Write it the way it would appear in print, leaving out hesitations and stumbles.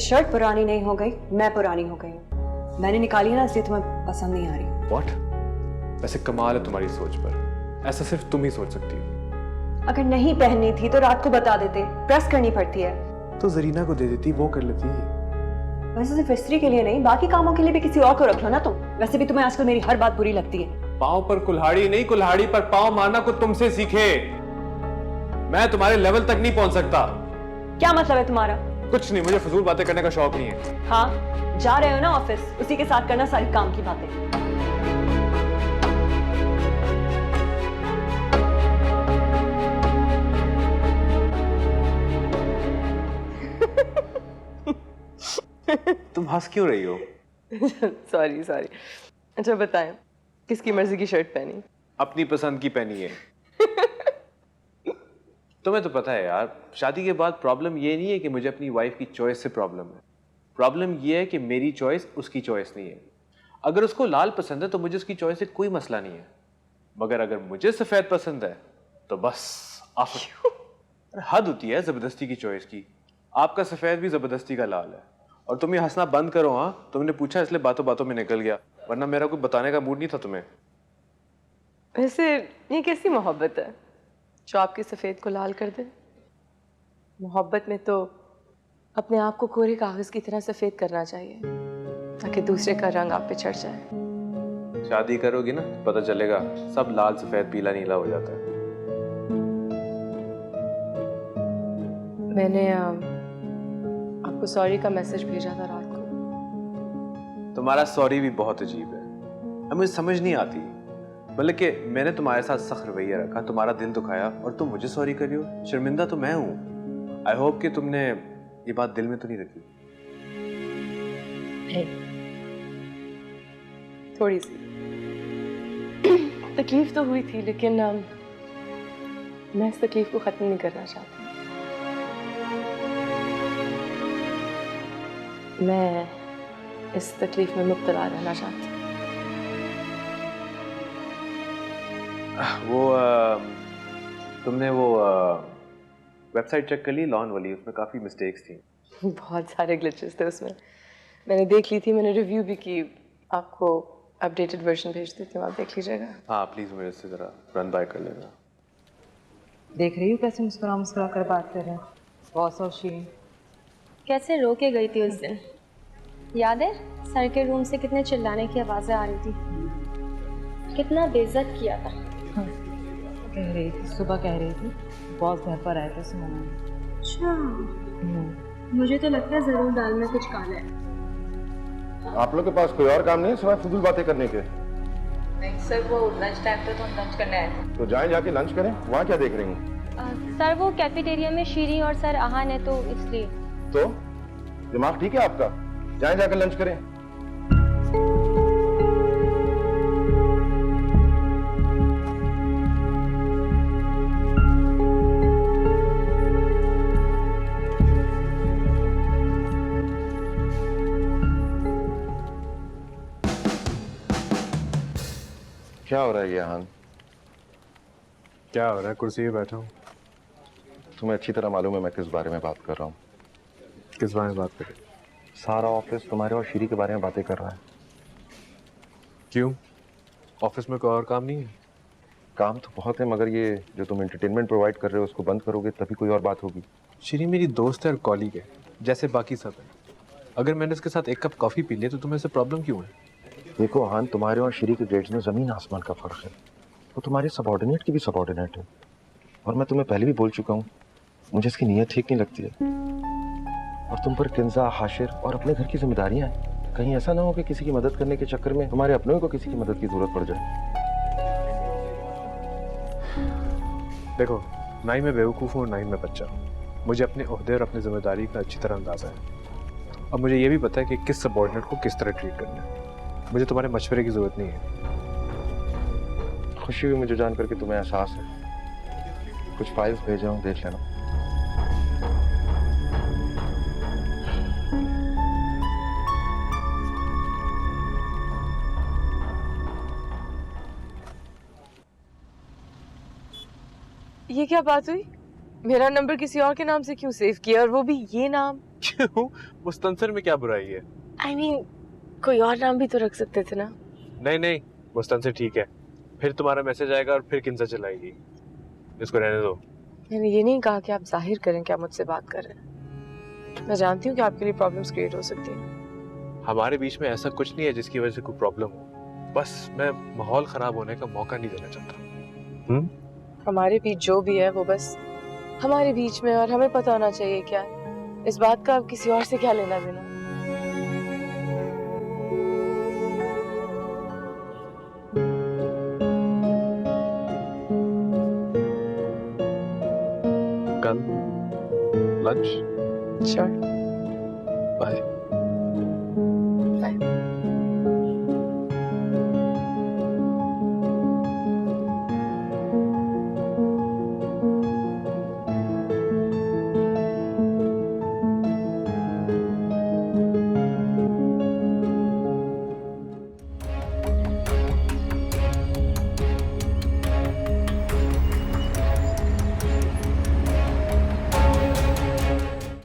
Shirt पुरानी नहीं हो गई, मैं पुरानी हो गई हूँ। मैंने निकाली है ना, इसलिए तुम्हें पसंद नहीं आ रही। What? वैसे कमाल है तुम्हारी सोच पर, ऐसा सिर्फ तुम ही सोच सकती हो। अगर नहीं पहननी थी तो रात को बता देते, प्रेस करनी पड़ती है। तो जरीना को दे देती, वो कर लेती। वैसे सिर्फ इस्त्री के लिए नहीं, बाकी कामों के लिए भी किसी और को रख लो ना तुम। वैसे भी तुम्हें आजकल मेरी हर बात बुरी लगती है। पाँव पर कुल्हाड़ी नहीं, कुल्हाड़ी पर पाँव मारना को तुमसे सीखे। मैं तुम्हारे लेवल तक नहीं पहुंच सकता। क्या मतलब है तुम्हारा? कुछ नहीं, मुझे फजूल बातें करने का शौक नहीं है। हाँ, जा रहे हो ना ऑफिस, उसी के साथ करना सारी काम की बातें। तुम हंस क्यों रही हो? सॉरी। अच्छा बताएं, किसकी मर्जी की शर्ट पहनी? अपनी पसंद की पहनी है। तुम्हें तो पता है यार, शादी के बाद प्रॉब्लम ये नहीं है कि मुझे अपनी वाइफ की चॉइस से प्रॉब्लम है। प्रॉब्लम ये है कि मेरी चॉइस उसकी चॉइस नहीं है। अगर उसको लाल पसंद है तो मुझे उसकी चॉइस से कोई मसला नहीं है, मगर अगर मुझे सफेद पसंद है तो बस आफत। हद होती है जबरदस्ती की चॉइस की। आपका सफेद भी जबरदस्ती का लाल है। और तुम ये हंसना बंद करो। हाँ, तुमने पूछा इसलिए बातों बातों में निकल गया, वरना मेरा कोई बताने का मूड नहीं था तुम्हें। वैसे ये कैसी मोहब्बत है जो आपके सफेद को लाल कर दे? मोहब्बत में तो अपने आप को कोरे कागज की तरह सफेद करना चाहिए ताकि दूसरे का रंग आप पे चढ़ जाए। शादी करोगी ना, पता चलेगा सब लाल सफेद पीला नीला हो जाता है। मैंने आपको सॉरी का मैसेज भेजा था रात को। तुम्हारा सॉरी भी बहुत अजीब है, मुझे समझ नहीं आती। मतलब कि मैंने तुम्हारे साथ सख्त रवैया रखा, तुम्हारा दिल दुखाया और तुम मुझे सॉरी कर रही हो। शर्मिंदा तो मैं हूँ। आई होप कि तुमने ये बात दिल में तो नहीं रखी। थोड़ी सी तकलीफ तो हुई थी, लेकिन मैं इस तकलीफ को खत्म नहीं करना चाहती। मैं इस तकलीफ में मुब्तला रहना चाहती हूँ। तुमने वो वेबसाइट चेक कर ली लॉन वाली? उसमें काफ़ी मिस्टेक्स थी। बहुत सारे ग्लिचेस थे उसमें, मैंने देख ली थी, मैंने रिव्यू भी की। आपको अपडेटेड वर्जन भेज देती हूँ, आप देख लीजिएगा। हाँ प्लीज़, मेरे से ज़रा रन बाय कर लेना। देख रही हूँ कैसे मुस्कुरा कर बात कर रहे हैं बॉस और शीन। कैसे रो के गई थी उस दिन, याद है? सर के रूम से कितने चिल्लाने की आवाज़ें आ रही थी, कितना बेइज्जत किया था। कह रही थी, सुबह कह रही थी बॉस घर पर आए थे सुनाने। अच्छा, मुझे तो लगता है ज़रूर दाल में कुछ काला है। आप लोग के पास कोई और काम नहीं है सिवाय फजूल बातें करने के? नहीं सर, वो लंच टाइम पे तो हम लंच करने आए थे। तो जाएं, जाके लंच करें। वहाँ क्या देख रही हैं? सर वो कैफेटेरिया में शीरी और सर आहान है तो इसलिए। तो दिमाग ठीक है आपका? जाएं, जाकर लंच करें। क्या हो रहा है यहाँ? क्या हो रहा है? कुर्सी पे बैठा हूँ। तुम्हें अच्छी तरह मालूम है मैं किस बारे में बात कर रहा हूँ। किस बारे में बात करें? सारा ऑफिस तुम्हारे और श्री के बारे में बातें कर रहा है। क्यों? ऑफिस में कोई और काम नहीं है? काम तो बहुत है, मगर ये जो तुम एंटरटेनमेंट प्रोवाइड कर रहे हो उसको बंद करोगे तभी कोई और बात होगी। श्री मेरी दोस्त है और कॉलीग है, जैसे बाकी सब है। अगर मैंने उसके साथ एक कप कॉफ़ी पी ली तो तुम्हें इससे प्रॉब्लम क्यों है? देखो आहान, तुम्हारे और श्री के ग्रेड्स में ज़मीन आसमान का फ़र्क है। वो तुम्हारे सबॉर्डिनेट की भी सबॉर्डिनेट है, और मैं तुम्हें पहले भी बोल चुका हूँ मुझे इसकी नीयत ठीक नहीं लगती है। और तुम पर किंजा, हाशिर और अपने घर की जिम्मेदारियाँ हैं। कहीं ऐसा ना हो कि किसी की मदद करने के चक्कर में तुम्हारे अपनों को किसी की मदद की जरूरत पड़ जाए। देखो, ना ही मैं बेवकूफ़ हूँ ना ही मैं बच्चा हूँ। मुझे अपने ओहदे और अपनी जिम्मेदारी का अच्छी तरह अंदाज़ा है। और मुझे ये भी पता है कि किस सबॉर्डिनेट को किस तरह ट्रीट करना है। मुझे तुम्हारे मशवरे की ज़रूरत नहीं है। खुशी हुई मुझे जानकर कि तुम्हें एहसास है। कुछ फाइल्स भेजे हूँ, देख लेना। ये क्या बात हुई? मेरा नंबर किसी और के नाम से क्यों सेव किया, और वो भी ये नाम? क्यों? मुस्तंसर में क्या बुराई है? I mean, कोई और नाम भी तो रख सकते थे ना। नहीं नहीं, मुस्तंसर ठीक है। फिर तुम्हारा मैसेज आएगा और फिर किंसा चलाएगी। इसको रहने दो। मैंने ये नहीं कहा कि आप जाहिर करें कि आप मुझसे बात कर रहे हैं। मैं जानती हूँ कि आपके लिए प्रॉब्लम्स क्रिएट हो सकती हैं। हमारे बीच में ऐसा कुछ नहीं है जिसकी वजह से कोई प्रॉब्लम हो। बस मैं माहौल खराब होने का मौका नहीं देना चाहता। हमारे बीच जो भी है वो बस हमारे बीच में, और हमें पता होना चाहिए क्या इस बात का अब किसी और से क्या लेना देना। कल लंच श्योर। बाय।